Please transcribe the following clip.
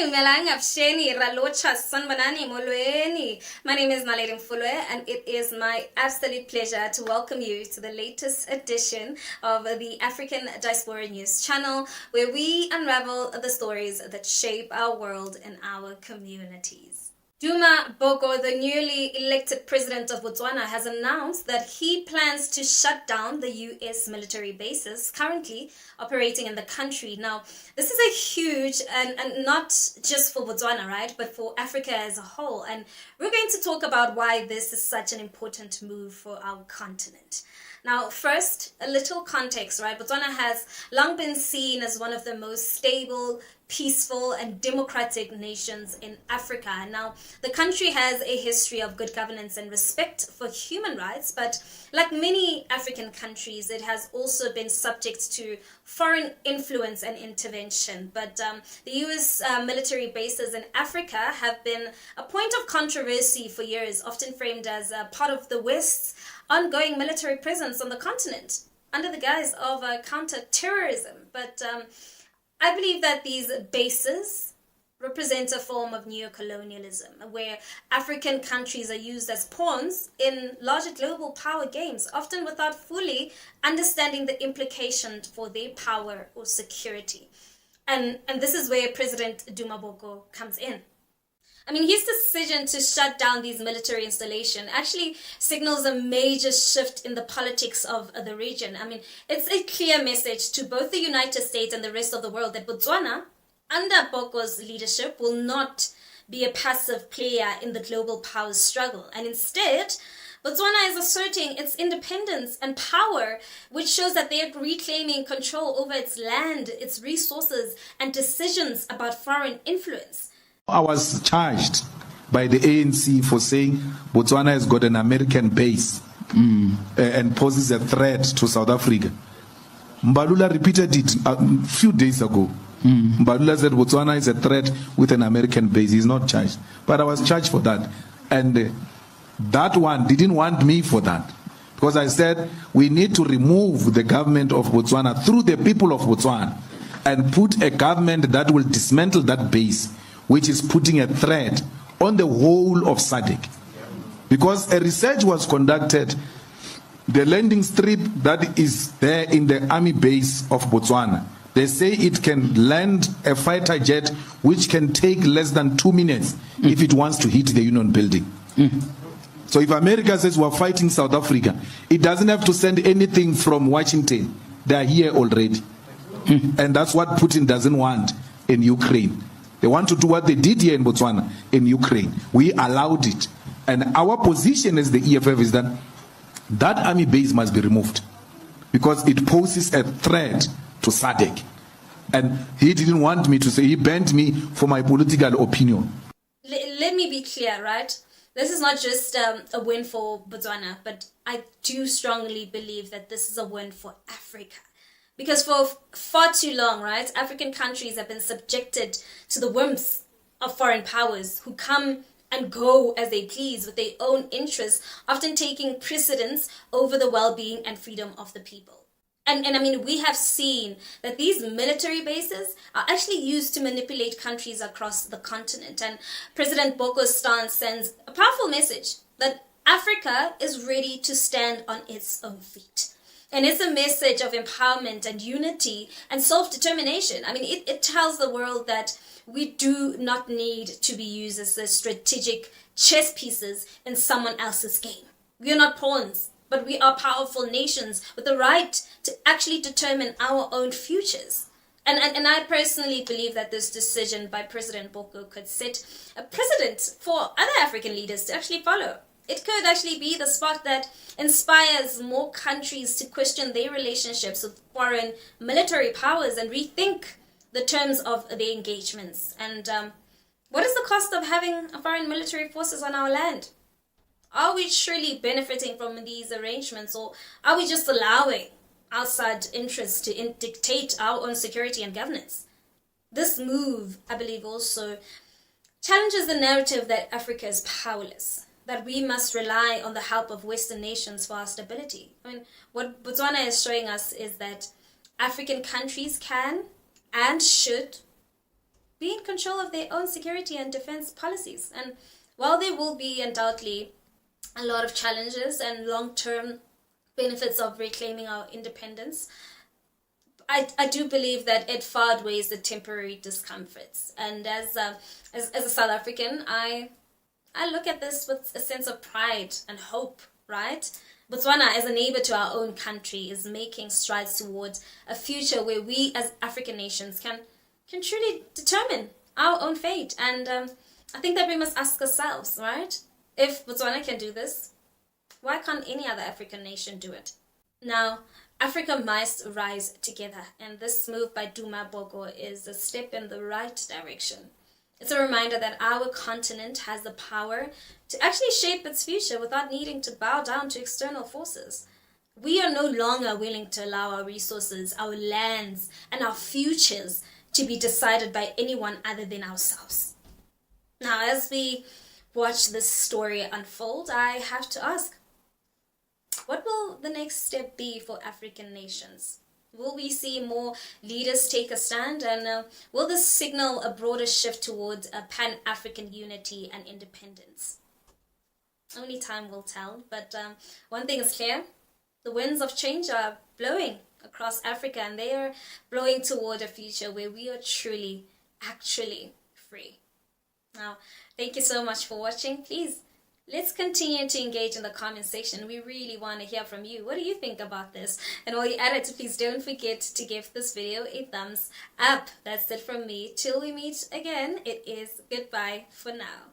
Dumelang Absheni Ralocha Sanbanani Molweni. My name is Naledi Mfoloe, and it is my absolute pleasure to welcome you to the latest edition of the African Diaspora News channel, where we unravel the stories that shape our world and our communities. Duma Boko, the newly elected president of Botswana, has announced that he plans to shut down the US military bases currently operating in the country. Now, this is a huge, and not just for Botswana, right, but for Africa as a whole. And we're going to talk about why this is such an important move for our continent. Now, first, a little context, right? Botswana has long been seen as one of the most stable, peaceful, and democratic nations in Africa. Now, the country has a history of good governance and respect for human rights, but like many African countries, it has also been subject to foreign influence and intervention. But the US military bases in Africa have been a point of controversy for years, often framed as part of the West's ongoing military presence on the continent under the guise of counter-terrorism. But I believe that these bases represent a form of neocolonialism, where African countries are used as pawns in larger global power games, often without fully understanding the implications for their power or security. And this is where President Duma Boko comes in. I mean, his decision to shut down these military installations actually signals a major shift in the politics of the region. I mean, it's a clear message to both the United States and the rest of the world that Botswana, under Boko's leadership, will not be a passive player in the global power struggle. And instead, Botswana is asserting its independence and power, which shows that they are reclaiming control over its land, its resources, and decisions about foreign influence. I was charged by the ANC for saying Botswana has got an American base and poses a threat to South Africa. Mbalula repeated it a few days ago. Mbalula said Botswana is a threat with an American base. He's not charged. But I was charged for that. And that one didn't want me for that. Because I said we need to remove the government of Botswana through the people of Botswana and put a government that will dismantle that base, which is putting a threat on the whole of SADC. Because a research was conducted, the landing strip that is there in the army base of Botswana, they say it can land a fighter jet which can take less than 2 minutes if it wants to hit the Union building. So if America says we're fighting South Africa, it doesn't have to send anything from Washington. They are here already. And that's what Putin doesn't want in Ukraine. They want to do what they did here in Botswana, in Ukraine. We allowed it. And our position as the EFF is that that army base must be removed because it poses a threat to SADC. And he didn't want me to say, he banned me for my political opinion. Let me be clear, right? This is not just a win for Botswana, but I do strongly believe that this is a win for Africa. Because for far too long, right, African countries have been subjected to the whims of foreign powers who come and go as they please with their own interests, often taking precedence over the well-being and freedom of the people. And I mean, we have seen that these military bases are actually used to manipulate countries across the continent. And President Boko's stance sends a powerful message that Africa is ready to stand on its own feet. And it's a message of empowerment and unity and self-determination. I mean, it tells the world that we do not need to be used as the strategic chess pieces in someone else's game. We are not pawns, but we are powerful nations with the right to actually determine our own futures. And I personally believe that this decision by President Boko could set a precedent for other African leaders to actually follow. It could actually be the spark that inspires more countries to question their relationships with foreign military powers and rethink the terms of their engagements. And what is the cost of having foreign military forces on our land? Are we truly benefiting from these arrangements, or are we just allowing outside interests to dictate our own security and governance? This move, I believe, also challenges the narrative that Africa is powerless, that we must rely on the help of Western nations for our stability. I mean, what Botswana is showing us is that African countries can and should be in control of their own security and defense policies. And while there will be undoubtedly a lot of challenges and long-term benefits of reclaiming our independence, I do believe that it far outweighs the temporary discomforts. And as a South African, I look at this with a sense of pride and hope, right? Botswana, as a neighbor to our own country, is making strides towards a future where we as African nations can truly determine our own fate. And I think that we must ask ourselves, right? If Botswana can do this, why can't any other African nation do it? Now, Africa must rise together, and this move by Duma Boko is a step in the right direction. It's a reminder that our continent has the power to actually shape its future without needing to bow down to external forces. We are no longer willing to allow our resources, our lands, and our futures to be decided by anyone other than ourselves. Now, as we watch this story unfold, I have to ask, what will the next step be for African nations? Will we see more leaders take a stand, and will this signal a broader shift towards a pan-African unity and independence? Only time will tell, but one thing is clear: the winds of change are blowing across Africa, and they are blowing toward a future where we are truly, actually free. Now, thank you so much for watching. Please, let's continue to engage in the comment section. We really want to hear from you. What do you think about this? And while you're at it, please don't forget to give this video a thumbs up. That's it from me. Till we meet again, it is goodbye for now.